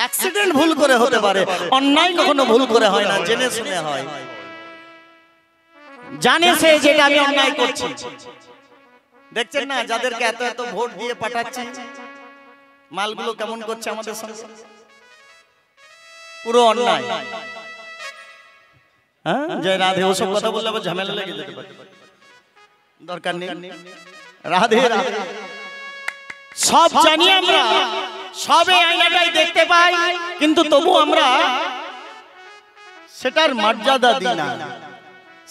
Accident ভুল করে হতে পারে, অন্যায় কখনো ভুল করে হয় না, জেনে শুনে হয়। জানে সে যেটা আমি অন্যায় করছি। দেখছেন না যাদেরকে এত এত ভোট দিয়ে পাঠাচ্ছি, মালগুলো কেমন করছে আমাদের সঙ্গে, পুরো অন্যায়। হ্যাঁ, জয় রাধে। ওসব কথা বললে আবার ঝামেলা লেগে যেতে পারে, দরকার নেই। রাধে রাধে। সব জানি আমরা, সবে আয়নাটাই দেখতে পাই, কিন্তু তবু আমরা সেটার মর্যাদা দিই না।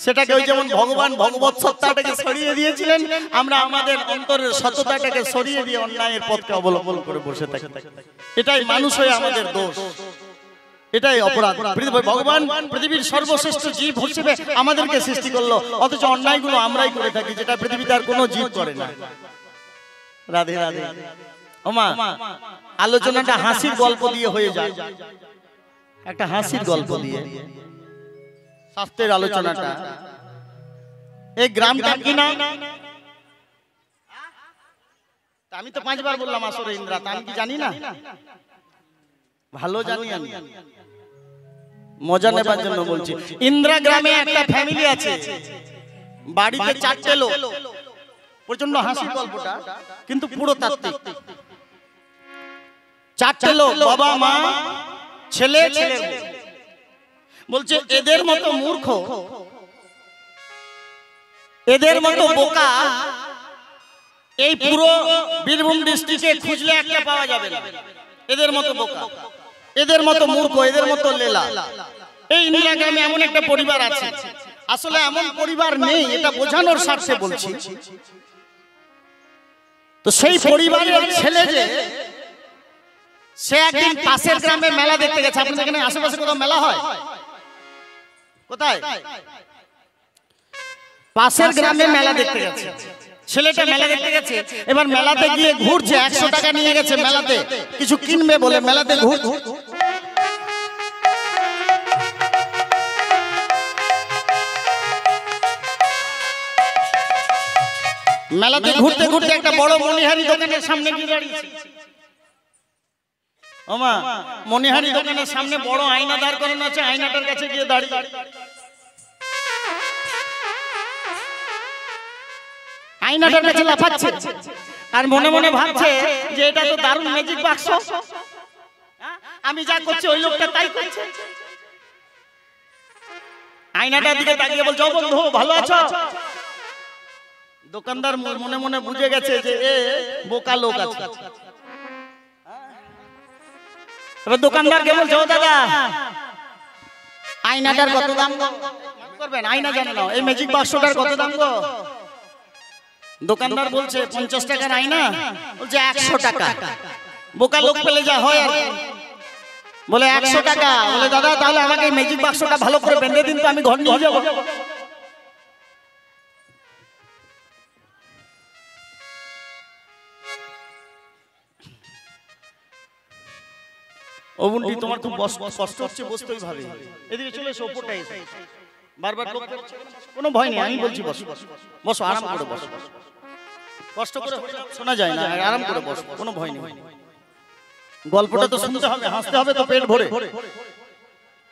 সেটাকে ওই যেমন ভগবান ভগবত সত্তাটাকে সরিয়ে দিয়েছিলেন, আমরা আমাদের অন্তরের সততাটাকে সরিয়ে দিয়ে অন্যায়ের পথকে অবলম্বন করে বসে থাকি। এটাই মানুষ হয়ে আমাদের দোষ, এটাই অপরাধ। ভগবান পৃথিবীর সর্বশ্রেষ্ঠ জীব হিসেবে আমাদেরকে সৃষ্টি করলো, অথচ অন্যায়গুলো আমরাই করে থাকি, যেটা পৃথিবীতে আর কোনো জীব করে না। রাধে রাধে। ওমা, আলোচনাটা হাসির গল্প দিয়ে হয়ে যায়, একটা হাসির গল্প দিয়ে শাস্ত্রের আলোচনাটা। এই গ্রামটা কি না? আমি তো 5 বার বললাম আসরে ইন্দ্রা, আমি কি জানি না? ভালো জানি আমি, মজা নেবার জন্য বলছি। ইন্দ্রা গ্রামে একটা ফ্যামিলি আছে, বাড়িতে 4টে লোক। প্রচন্ড হাসির গল্পটা, কিন্তু পুরো তাত্ত্বিক। 4টে লোক, বাবা মা ছেলে ছেলে। বলছে এদের মতো মূর্খ, এদের মতো বোকা এই পুরো বীরভূম ডিস্ট্রিক্টে খুঁজলে একটা পাওয়া যাবে না। এদের মতো বোকা, এদের মতো মূর্খ, এদের মতো লেলা এই ইন্দিরা গ্রামে এমন একটা পরিবার আছে। আসলে এমন পরিবার নেই, এটা বোঝানোর স্বার্থে বলছি। তো সেই পরিবারের ছেলে যে, সে একদিন পাশের গ্রামে মেলা দেখতে গেছে। আপনাদের এখানে আশেপাশে কোথাও মেলা হয়? কোথায়? পাশের গ্রামে মেলা দেখতে গেছে ছেলেটা, মেলা দেখতে গেছে। এবার মেলাতে গিয়ে ঘুরছে, 100 টাকা নিয়ে গেছে মেলাতে কিছু কিনবে বলে। মেলাতে মেলাতে ঘুরতে ঘুরতে একটা বড় মনিহারি দোকানের সামনে গিয়ে দাঁড়িয়েছে। ওমা, মনিহারি দোকানের সামনে বড় আয়না দাঁড় করানো আছে, আয়নাটার কাছে গিয়ে দাঁড়িয়ে আয়নাটার কাছে লাফাচ্ছে আর মনে মনে ভাবছে যে এটা তো দারুণ ম্যাজিক বাক্স, আমি যা করছি ওই লোকটা তাই করছে। আয়নাটার দিকে তাকিয়ে বলছে, ও বন্ধু ভালো আছো? দোকানদার মনে মনে বুঝে গেছে যে এ বোকা লোক আছে। এবার দোকানদারকে বলছে, ও দাদা আয়নাটার কত দাম করবেন? আয়না জানো না, এই ম্যাজিক বাক্সটার কত দাম গো? দোকানদার বলছে 50 টাকার আয়না। বলছে 100 টাকা। বোকা লোক পেলে যা হয় আর বলে 100 টাকা। বলে দাদা তাহলে আমাকে এই ম্যাজিক বাক্সটা ভালো করে বেঁধে দিন তো, আমি ঘর নিয়ে যাব। ও বুন্টি, তোমার খুব কষ্ট হচ্ছে, বসতে ভাবে এদিকে চলে এসো, ওপরটা এসো। বারবার কোনো ভয় নেই, আমি বলছি বসো বসো, আরাম করে বসো। কষ্ট করে শোনা যায় না, আরাম করে বসো, কোনো ভয় নেই। গল্পটা তো শুনতে হবে, হাসতে হবে তো পেট ভরে।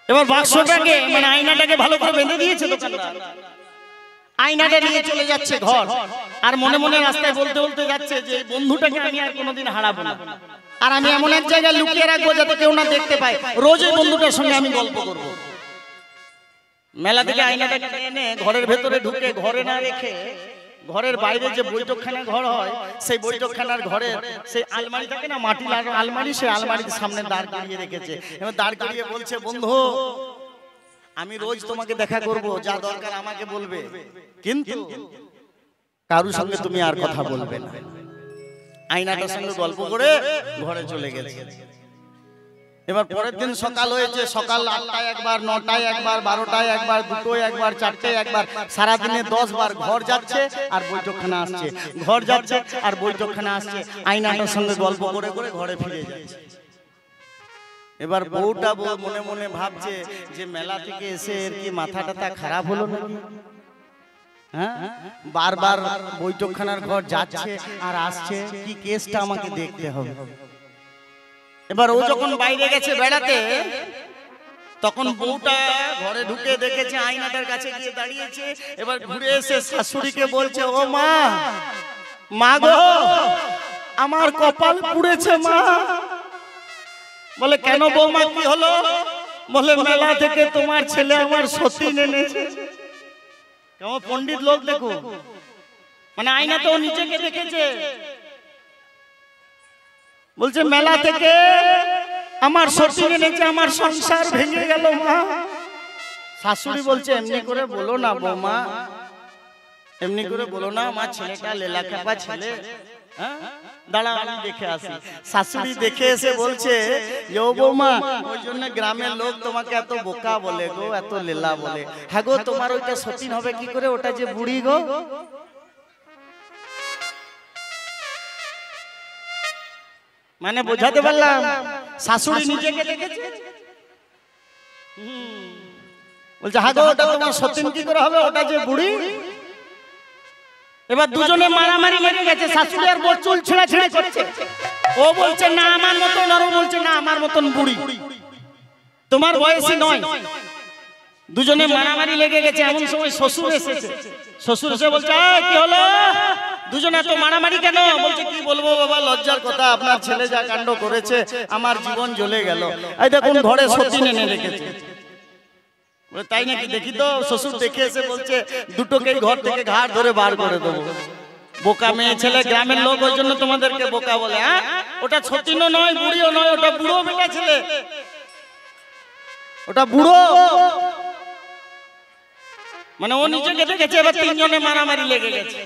এবার বাক্সটাকে মানে আয়নাটাকে ভালো করে বেঁধে দিয়েছে দোকানদার। আয়নাটা নিয়ে চলে যাচ্ছে ঘর, আর মনে মনে রাস্তায় বলতে বলতে যাচ্ছে যে বন্ধুটাকে আমি আর কোনোদিন হারাবো না, আর আমি এমন এক জায়গায় লুকিয়ে রাখবো যাতে কেউ না দেখতে পায়। রোজ এই বন্ধুটার সঙ্গে আমি গল্প করবো। মেলা থেকে আয়নাটাকে এনে ঘরের ভেতরে ঢুকে, ঘরে না রেখে ঘরের বাইরে যে বৈঠকখানা ঘর হয়, সেই বৈঠকখানার ঘরে সেই আলমারি থাকে না, মাটির আলমারি, সেই আলমারির সামনে দাঁড় করিয়ে রেখেছে। এবার দাঁড় করিয়ে বলছে, বন্ধু আমি রোজ তোমাকে দেখা করব, যা দরকার আমাকে বলবে, কিন্তু কারোর সঙ্গে তুমি আর কথা বলবে না। আয়নাটার সঙ্গে গল্প করে ঘরে চলে গেছে। এবার পরের দিন সকাল হয়েছে, সকাল 8টায় একবার, 9টায় একবার, 12টায় একবার, 2টোয় একবার, 4টায় একবার, সারাদিনে 10 বার ঘর যাচ্ছে আর বৈঠকখানা আসছে, ঘর যাচ্ছে আর বৈঠকখানা আসছে। আয়নাটার সঙ্গে গল্প করে করে ঘরে ফিরে যাচ্ছে। এবার বউটা মনে মনে ভাবছে যে মেলা থেকে এসে এর কি মাথাটা খারাপ হলো নাকি? হ্যাঁ, বারবার বৈঠকখানার ঘর যাচ্ছে আর আসছে, কি কেসটা আমাকে দেখতে হবে। এবার ও যখন বাইরে গেছে বেড়াতে, তখন বউটা ঘরে ঢুকে দেখেছে আয়নাটার কাছে গিয়ে দাঁড়িয়েছে। এবার ঘুরে এসে শাশুড়িকে বলছে, ও মা, মা গো, আমার কপাল পুড়েছে মা। বলে কেন বৌমা, কি হলো? বলে মেলা থেকে তোমার ছেলে আমার সতীন এনেছে। কেমন পণ্ডিত লোক দেখো, মানে আয়নাতে ও নিজেকে দেখেছে। বলছে মেলা থেকে আমার সতীন এনেছে, আমার সংসার ভেঙে গেল মা। শাশুড়ি বলছে এমনি করে বলো না বৌমা, এমনি করে বলো না, আমার ছেলেটা লেলা খাপা ছেলে। দাঁড়া আমি দেখে আসি। শাশুড়ি দেখে এসে বলছে, ও বৌমা, ওই জন্য গ্রামের লোক তোমাকে এত বোকা বলে গো, এত লেলা বলে। হ্যাঁ গো, তোমার ওইটা সতীন হবে কি করে? ওটা যে বুড়ি গো। মানে বোঝাতে পারলাম, শাশুড়ি নিজেকে দেখেছে। বলছে হ্যাঁ গো, ওটা তোমার সতীন কি করে হবে? ওটা যে বুড়ি। এবার দুজনে মারামারি লেগে গেছে। শাশুড়ি আর বউ চুল ছেঁড়াছেঁড়ি করছে। ও বলছে না আমার মতন, আর ও বলছে না আমার মতন বুড়ি, তোমার বয়সী নয়। দুজনে মারামারি লেগে গেছে। এমন সময় শ্বশুর এসেছে। শ্বশুর এসে বলছে কি হলো, দুজনে এত মারামারি কেন? বলছে কি বলবো বাবা, লজ্জার কথা, আপনার ছেলে যা কাণ্ড করেছে, আমার জীবন জ্বলে গেল। এই দেখুন ঘরে সতীন এনে রেখেছে। তাই নাকি? দেখি তো। শ্বশুর দেখে এসে বলছে দুটোকেই ঘর থেকে ঘাড় ধরে বার করে দেবো। বোকা মেয়ে ছেলে, গ্রামের লোক, ওই জন্য তোমাদেরকে বোকা বলে। হ্যাঁ, ওটা সতীনও নয়, বুড়িও নয়, ওটা বুড়ো বেটা ছেলে, ওটা বুড়ো। মানে ও নিজেকে দেখেছে। এবার তিনজনে মারামারি লেগে গেছে।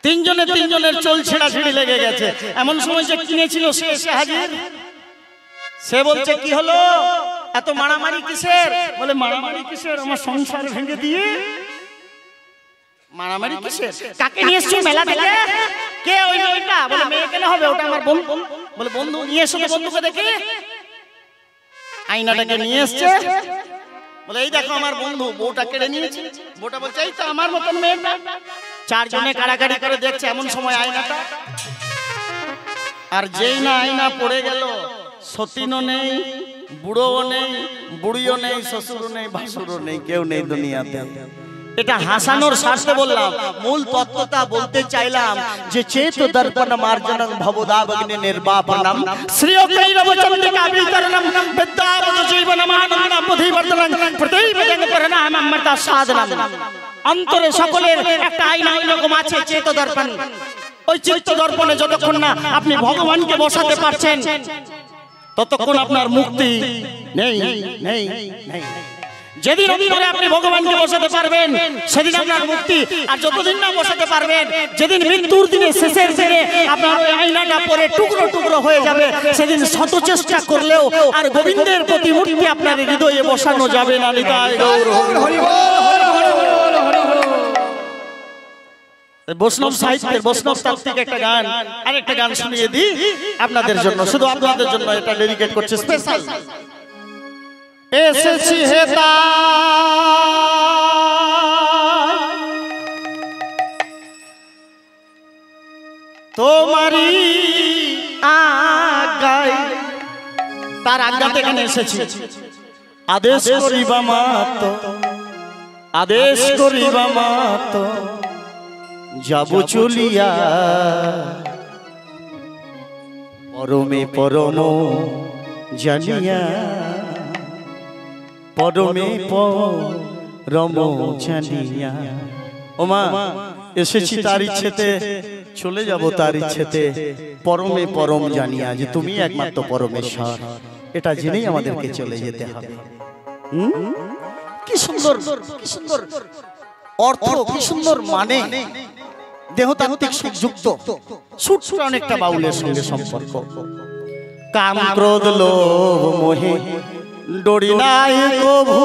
তিনজনের চোল ছেঁড়াছেঁড়ি লেগে গেছে। এমন সময় যে কিনেছিল সে এসে হাজির। সে বলছে কি হলো, এত মারামারি কিসের? বলে মারামারি কিসের, আমার সংসার ভেঙে দিয়ে। মারামারি কিসের? কাকে নিয়ে এসছো মেলা থেকে? কে ওই মেয়েটা? বলে মেয়ে কেন হবে, ওটা আমার বন্ধু। বলে বন্ধু নিয়ে এসো, বন্ধুকে দেখে। আয়নাটাকে নিয়ে এসছে। বলে এই দেখো আমার বন্ধু, বউটা কেড়ে নিয়েছে। বউটা বলছে এই তো আমার মতন মেয়েটা। চারজনে কাড়াকাড়ি করে দেখছে। এমন সময় আয়নাটা, আর যেই না আয়না পড়ে গেল, সতীনও নেই, বুড়োও নেই, বুড়িও নেই, শ্বশুরও নেই, ভাসুরও নেই, কেউ নেই দুনিয়াতে। এটা হাসানোর স্বার্থে বললাম, মূল তত্ত্বটা বলতে চাইলাম যে চেত দর্পণ মার্জনং ভবদাবগ্নি নির্বাপনম শ্রীয়কৈরব চন্দ্রিকা বিতরণম বিদ্যাবত জীবনমানন্দম বুদ্ধিবর্ধনং প্রতিবেদন পরিণাম অমৃতা সাধনম। অন্তরে সকলের একটা আয়না এরকম আছে, চেত দর্পণ। ওই চিত্ত দর্পণে যতক্ষণ না আপনি ভগবানকে বসাতে পারছেন, ততক্ষণ আপনার মুক্তি নেই নেই নেই। যেদিন অন্তরে আপনি ভগবানকে বসাতে পারবেন, সেদিন আপনার মুক্তি। আর যতদিন না বসাতে পারবেন, যেদিন মৃত্যুর দিনে, শেষের দিনে আপনার ওই আয়নাটা পরে টুকরো টুকরো হয়ে যাবে, সেদিন শত চেষ্টা করলেও আর গোবিন্দের প্রতিমূর্তি আপনার হৃদয়ে বসানো যাবে না। নিতাই গৌর হরি বল। বৈষ্ণব সাহিত্যের, বৈষ্ণব তাত্ত্বিক একটা গান, আরেকটা গান শুনিয়ে দিই আপনাদের জন্য, শুধু আপনাদের জন্য এটা ডেডিকেট করছে স্পেশাল। এসেছি হেতা তোমারি আজ্ঞায়, তার আজ্ঞাতে এখানে এসেছি। আদেশ করিবা মাত, আদেশ করিবা মাত, যাব চলিয়া পরমে পরম জানিয়া, পরমে পরম জানিয়া। ওমা এসেছি তার ইচ্ছেতে, চলে যাব তার ইচ্ছেতে, পরমে পরম জানিয়া যে তুমি একমাত্র পরমেশ্বর, এটা জেনেই আমাদেরকে চলে যেতে হবে। কি সুন্দর, কি সুন্দর অর্থ, কি সুন্দর মানে, দেহতাত্ত্বিক যুক্ত। সুরটা অনেকটা বাউলের সঙ্গে সম্পর্ক। কাম ক্রোধ লোভ মোহে ডরি নাই কভু,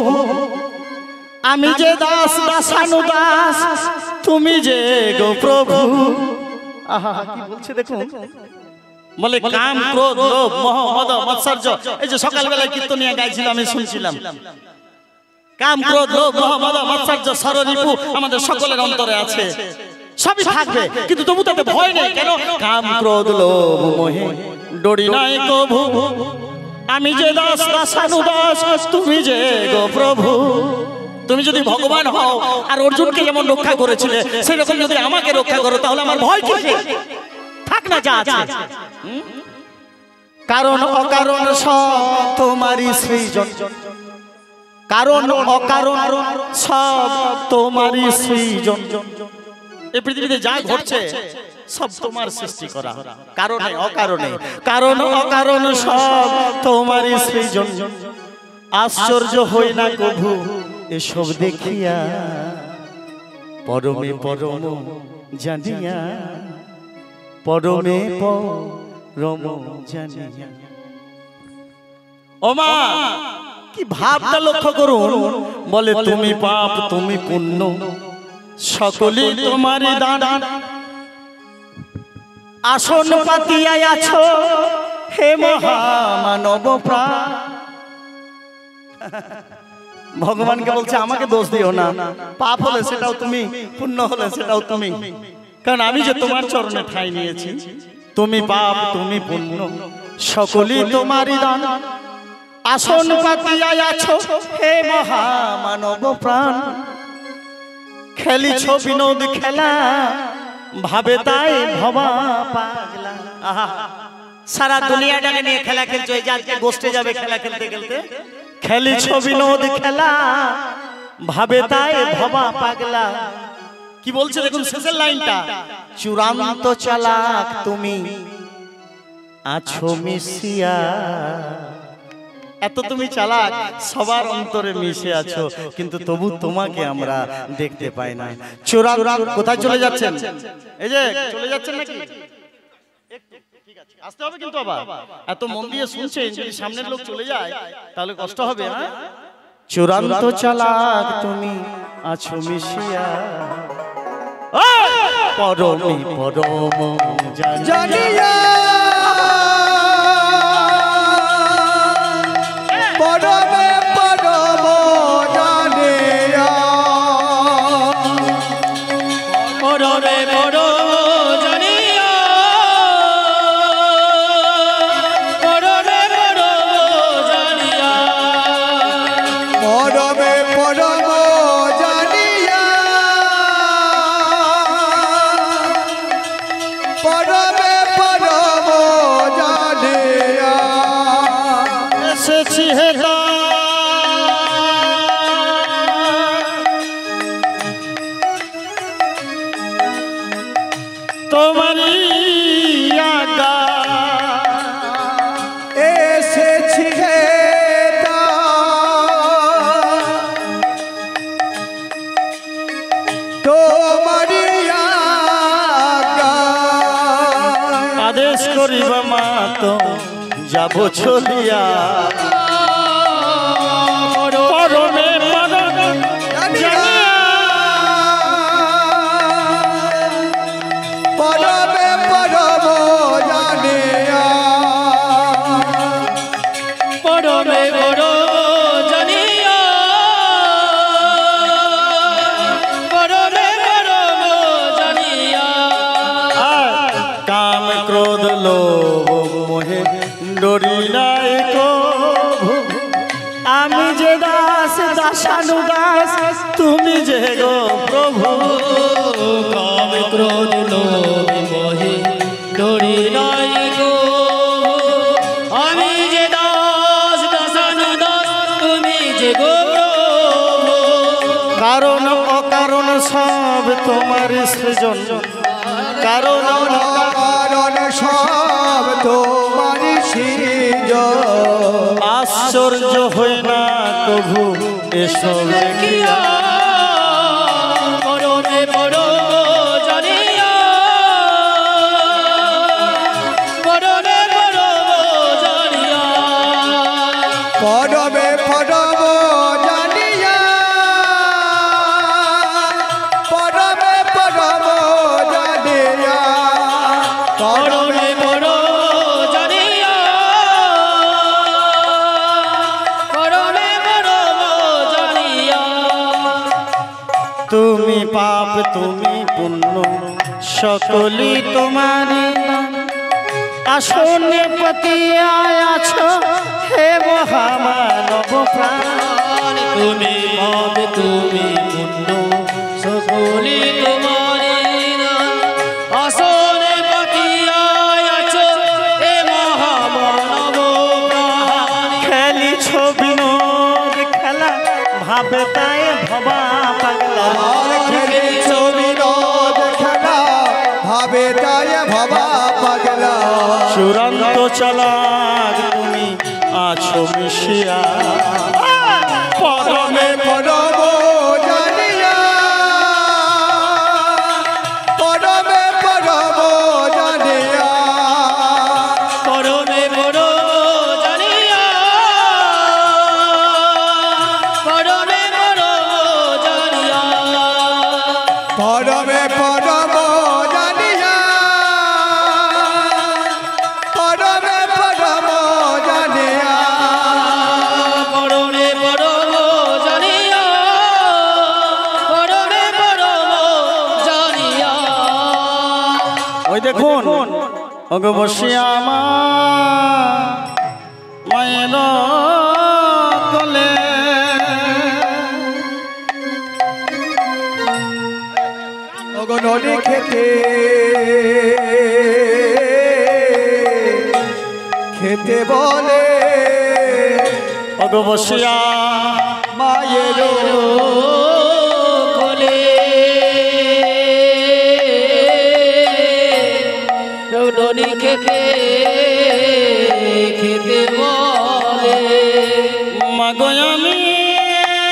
আমি যে দাস দাসানুদাস, তুমি যে গো প্রভু। আহা কি বলছে দেখুন। বলে কাম ক্রোধ লোভ মোহ মদ মৎসর্য, এই যে সকালবেলায় কীর্তনিয়া গাইছিল আমি শুনছিলাম। কাম ক্রোধ লোভ মোহ মদ মৎসর্য সররিপু আমাদের সকলের অন্তরে আছে, সবই থাকবে, কিন্তু তবু তাতে ভয় নেই। কেন? কাম ক্রোধ লোভ মোহে ডরি নাই কভু আমি যে দাস দাসানুদাস তুমি যে গো প্রভু। তুমি যদি ভগবান হও আর অর্জুনকে যেমন রক্ষা করেছিলে সেরকম যদি আমাকে রক্ষা করো তাহলে আমার ভয় কিসে? থাক না যা আছে। কারণ অকারণ সব তোমারই সৃজন, কারণ অকারণ সব তোমারই সৃজন। এই পৃথিবীতে যা ঘটছে সব তোমার সৃষ্টি করা, কারণে অকারণে, কারণ অকারণ সব তোমারই সৃজন। আশ্চর্য হই না কভু এসব দেখিয়া, পরমে পরম জানিয়া, পরমে পরম জানিয়া। ও মা কি ভাবটা লক্ষ্য করুন, বলে তুমি পাপ তুমি পুণ্য সকলই তোমারই দান। আসন পাতিয়া আছো হে মহামানব প্রাণ। ভগবানকে বলছে আমাকে দোষ দিও না, পাপ হলে সেটাও তুমি, পুণ্য হলে সেটাও তুমি, কারণ আমি যে তোমার চরণে ঠাঁই নিয়েছি। তুমি পাপ তুমি পুণ্য সকলই তোমারই দান। আসন পাতিয়া আছো হে মহামানব প্রাণ। খেলিছ বিনোদ খেলা ভাবে তাই ভবা পাগলা। আহা, সারা দুনিয়াটাকে নিয়ে খেলা খেলছো, এই যে আজকে গোষ্ঠে যাবে খেলা খেলতে খেলতে। খেলিছ বিনোদ খেলা ভাবে তাই ভবা পাগলা। কি বলছে দেখুন শেষের লাইনটা, চূড়ান্ত চালাক তুমি আছো মিশিয়া। এত তুমি চালাক, সবার অন্তরে মিশে আছো, কিন্তু তবু তোমাকে আমরা দেখতে পাই না। কোথায় চলে যাচ্ছেন? এই যে চলে যাচ্ছেন নাকি? ঠিক আছে, আসতে হবে কিন্তু আবার। এত মন দিয়ে শুনছেন, যদি সামনের লোক চলে যায় তাহলে কষ্ট হবে। হ্যাঁ, চূড়ান্ত চালাক তুমি আছো মিশিয়া, পরমে পরম জানিয়া, পরমে পরম জানিয়া, পরমে পরম জানিয়া, পরমে পরম জানিয়া, পরমে পরম জানিয়া, পরমে পরম জানিয়া এসেছি হে তোমারি আজ্ঞা। এসেছি হে তোমারি আজ্ঞা, আদেশ করিবা মা তো যাব চলিয়া, পরমে পরম জানিয়া, পরমে পরম জানিয়া, পরমে পরম জানিয়া, পরমে পরম জানিয়া। কাম ক্রোধ লোভ মোহে ডরি নাই কভু আমি যে দাস দাসানুদাস তুমি যে গো প্রভু। কাম ক্রোধ লোভ মোহে ডরি নাই গো, আমি যে দাস দাসানুদাস তুমি যে গো প্রভু। কারণ অকারণ সব তোমার সৃজন, কারণ অকারণ সব তোমার সৃজন। আশ্চর্য হই না কভু এসব দেখিয়া, পরমে পরম জানিয়া, পরমে পরম জানিয়া, পরমে পরম জানিয়া, পরমে পরম জানিয়া, পরমে পরম জানিয়া, পরমে পরম জানিয়া। তুমি পাপ তুমি পুণ্য সকলই তোমারই দান। আসনে পাতিয়া আছো হে মহামানব প্রাণ তুমি ভাবে তুমি মুন্ড সকলি তোমারি নাম আসনে পাতিয়া আছো হে মহামানব প্রাণ খেলিছ বিনোদ খেলা ভাবে তাই ভবা পাগলা খেলিছ বিনোদ খেলা ভাবে তাই ভবা পাগলা চূড়ান্ত চালাক তুমি আছো মিশিয়া পরমে পরম জানিয়া পরমে পরম জানিয়া পরমে বড় জানিয়া পরমে বড় জানিয়া পরমে পরম জানিয়া পরমে পরম জানিয়া পরমে বড় জানিয়া পরমে বড় জানিয়া ওই দেখুন ওগো বসিয়া আমার মায়ের কোলে ওগো নদী খেতে খেতে বলে ওগো বসিয়া মায়ের কোলে রৌডনি খেতে খেতে বলে মাগো আমি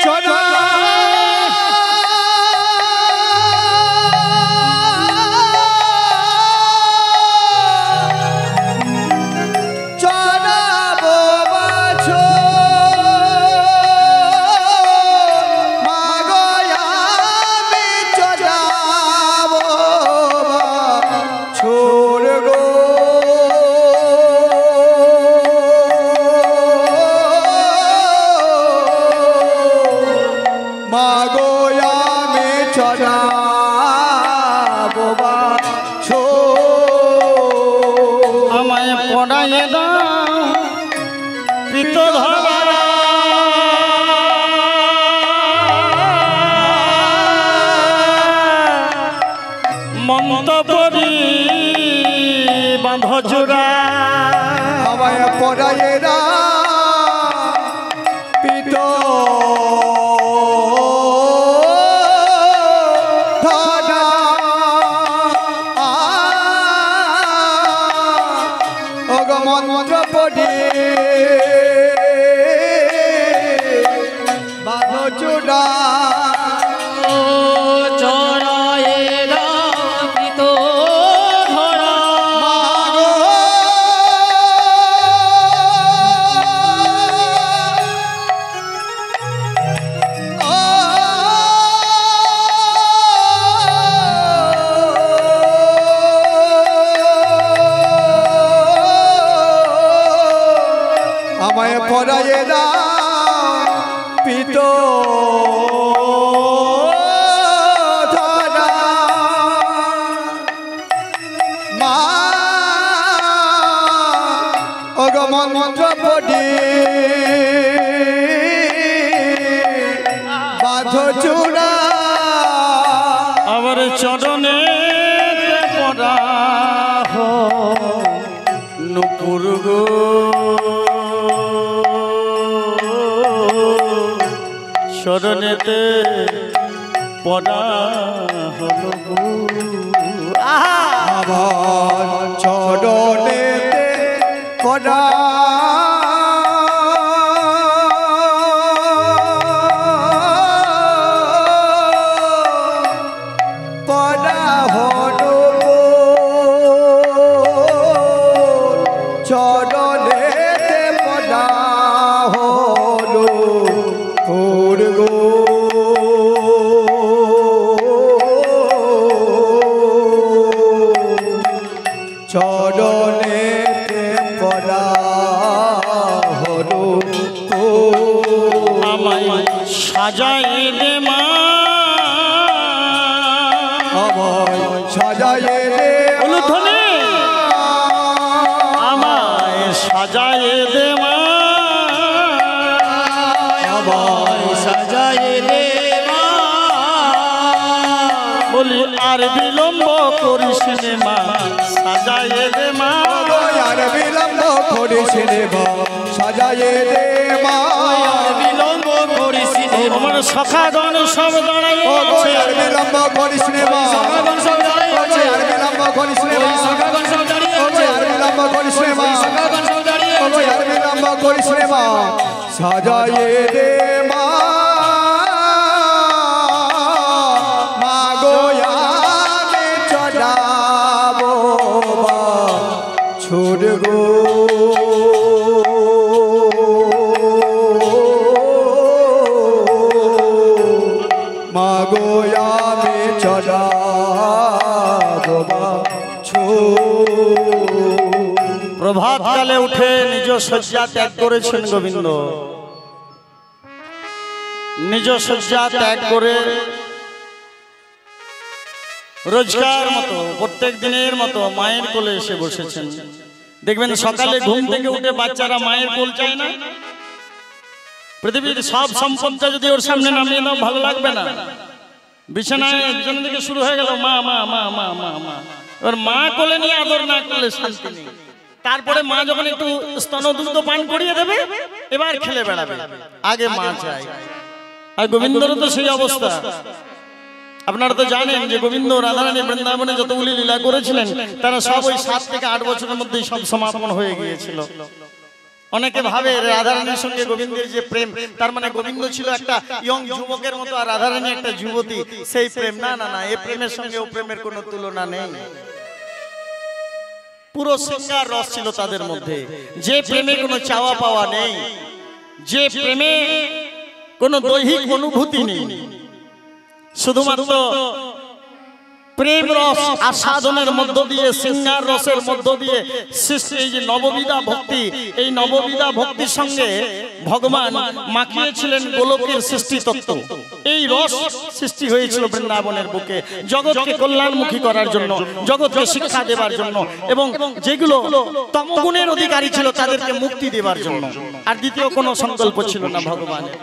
চলো চড়াবো বাছো মাগো আমি চড়াবো ছোর গো মাগো আমি চড়াবো বাছো আমায় পড়াইয়ে দাও পিত ধরা মন্তপরি বাঁধ জোড়া আমায় পড়াইয়েরা পিত ধরা ওগ মন্ত্র পড়ি বাঁধ চূড়া চড়ায়ে রাখিত ধরা আমায় পড়াইয়ে দাও পিত ধরা মা ওগ মন্ত্র পড়ি বাঁধ চূড়া আমার চরণে পড়া হো নুপুর গো চরণেতে পড়া হলো গো। আমার চরণেতে পড়া পড়া হলো চরণেতে পড়া হলো গো চরণেতে পড়া হলো আমায় সাজাই দে মা আমায় সাজায়ে রে উলুধ্বনি আমায় সাজায়ে দে মা বলি আর বিলম্ব করিস নে মা সাজায়ে দে মা আর বিলম্ব করিস নে মা সাজায়ে দে মা বিলম্ব করিস নে আমার সখাগণ সব দাঁড়াইছে আর বিলম্ব করিস নে মা সখাগণ সব দাঁড়িয়ে আর বিলম্ব করিস নে মা সখাগণ সব দাঁড়িয়ে আর বিলম্ব করিস নে মা সখাগণ সব দাঁড়িয়ে আর বিলম্ব করিস নে মা সাজায়ে দে মা মা গো আমি চড়াবো ছুট গো মা গো আমি চড়াবো প্রভাত কালে উঠে নিজ শয্যা ত্যাগ করেছেন গোবিন্দ নিজ শয্যা ত্যাগ করে রোজকার মতো প্রত্যেক দিনের মতো মায়ের কোলে এসে বসেছেন দেখবেন সকালে ঘুম থেকে উঠে বাচ্চারা মায়ের কোল চায় না পৃথিবীর সব সম্পদটা যদি ওর সামনে নামিয়ে দাও ভালো লাগবে না বিছানা থেকে শুরু হয়ে গেল মা মা মা মা মা মা এবার মা কোলে নিয়ে আদর না করলে শান্তি নেই তারপরে মা যখন একটু স্তনদুগ্ধ পান করিয়ে দেবে এবার খেলে বেড়াবে আগে মা চাই আর গোবিন্দরও তো সেই অবস্থা আপনারা তো জানেন যে গোবিন্দ রাধারানী বৃন্দাবনে যতগুলি লীলা করেছিলেন তারা সব ওই 7 থেকে 8 বছরের মধ্যেই সব সমাপন হয়ে গিয়েছিল অনেকে ভাবে রাধারানীর সঙ্গে গোবিন্দের যে প্রেম তার মানে গোবিন্দ ছিল একটা ইয়ং যুবকের মতো আর রাধারানী একটা যুবতী সেই প্রেম না না না এই প্রেমের সঙ্গে ও প্রেমের কোনো তুলনা নেই পুরো শৃঙ্গার রস ছিল তাদের মধ্যে যে প্রেমে কোনো চাওয়া পাওয়া নেই যে প্রেমে কোনো দৈহিক অনুভূতি নেই শুধুমাত্র প্রেম রস আস্বাদনের মধ্য দিয়ে শৃঙ্গার রসের মধ্য দিয়ে সৃষ্টি এই যে নববিধা ভক্তি এই নববিধা ভক্তির সঙ্গে ভগবান মাখিয়েছিলেন গোলকের সৃষ্টি তত্ত্ব এই রস সৃষ্টি হয়েছিল বৃন্দাবনের বুকে জগৎকে কল্যাণমুখী করার জন্য জগৎকে শিক্ষা দেবার জন্য এবং যেগুলো তমগুণের অধিকারী ছিল তাদেরকে মুক্তি দেবার জন্য আর দ্বিতীয় কোনো সংকল্প ছিল না ভগবানের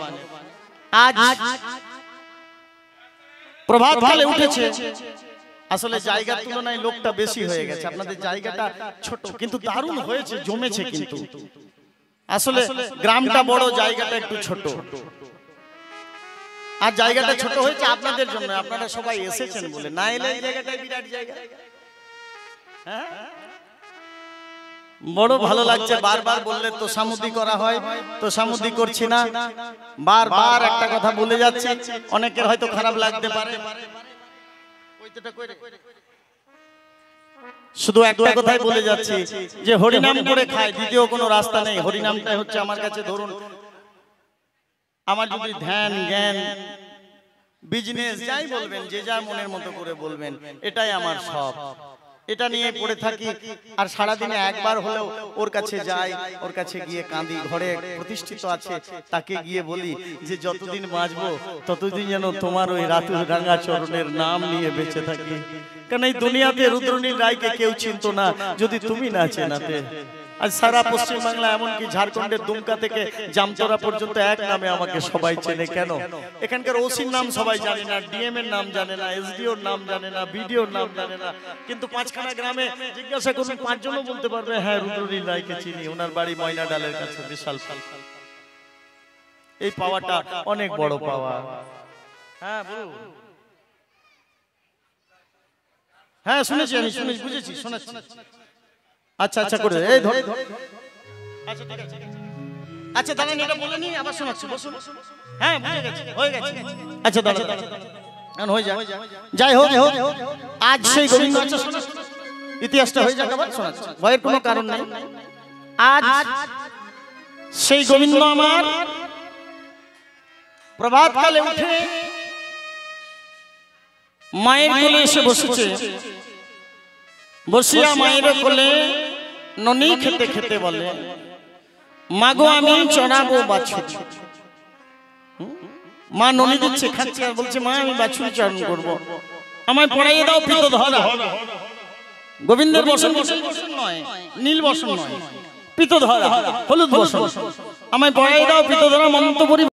আজ প্রভাত কালে উঠেছে আসলে জায়গার তুলনায় লোকটা বেশি হয়ে গেছে আপনাদের জায়গাটা ছোট কিন্তু দারুণ হয়েছে জমেছে কিন্তু আসলে গ্রামটা বড় জায়গাটা একটু ছোট আর জায়গাটা ছোট হয়েছে আপনাদের জন্য আপনারা সবাই এসেছেন বলে না এলে এই জায়গাটা বিরাট জায়গা হ্যাঁ বড় ভালো লাগছে বারবার বললে তো সামুদ্রি করা হয় তো সামুদ্রি করছি না বারবার একটা কথা বলে যাচ্ছি অনেকের হয়তো খারাপ লাগতে পারে শুধু একটা কথাই বলে যাচ্ছি যে হরিনাম করে খায় দ্বিতীয় কোনো রাস্তা নেই হরিনামটাই হচ্ছে আমার কাছে ধরুন আমার যদি ধ্যান জ্ঞান বিজনেস যাই বলবেন যে যা মনের মতো করে বলবেন এটাই আমার সব এটা নিয়ে পড়ে থাকি আর সারা দিনে একবার হলেও ওর কাছে যাই ওর কাছে গিয়ে কাঁদি ঘরে প্রতিষ্ঠিত আছে তাকে গিয়ে বলি যে যতদিন বাঁচবো ততদিন যেন তোমার ওই রাতুল রাঙা চরণের নাম নিয়ে বেঁচে থাকি কারণ এই দুনিয়াতে রুদ্রনীল রায়কে কেউ চিনতো না যদি তুমি না চেনাতে আজ সারা পশ্চিম বাংলা এমনকি ঝাড়খণ্ডের দুমকা থেকে জামতরা পর্যন্ত এক নামে আমাকে সবাই চেনে কেন এখানকার ওসির নাম সবাই জানে না ডিএম এর নাম জানে না এসডিওর নাম জানে না বিডিওর নাম জানে না কিন্তু পাঁচখানা গ্রামে জিজ্ঞাসা করুন পাঁচজনও বলতে পারবে হ্যাঁ রুদ্রনীল রায়কে চিনি ওনার বাড়ি ময়না ডালের কাছে বিশাল এই পাওয়াটা অনেক বড় পাওয়া হ্যাঁ বলুন হ্যাঁ শুনেছি আমি শুনেছি বুঝেছি শোনাচ্ছি আচ্ছা আচ্ছা করে এই ধর আচ্ছা ঠিক আছে আচ্ছা দাঁড়ান এটা বলে নি আবার শোনাচ্ছি বসুন হ্যাঁ বুঝে গেছি হয়ে গেছে আচ্ছা দাঁড়ান এখন হয়ে যায় যাই হোক আজ সেই গোবিন্দ ইতিহাসটা হয়ে যাক আবার শোনাচ্ছি ভয়ের কোনো কারণ নাই আজ সেই গোবিন্দ আমার প্রভাতকালে উঠে মায়ের কোলে এসে বসেছে বসিয়া মায়ের কোলে ননি খেতে খেতে বলে মাগো আমি চড়াবো বাছুর মা ননি দিচ্ছে খাচ্ছে আর বলছে মা আমি বাছুর চরণ করবো আমায় পড়াইয়ে দাও পিত ধরা গোবিন্দের বসন নয় নীল বসন নয় পিত ধরা হলুদ বসন আমায় পড়াইয়ে দাও পিত ধরা মন্ত্র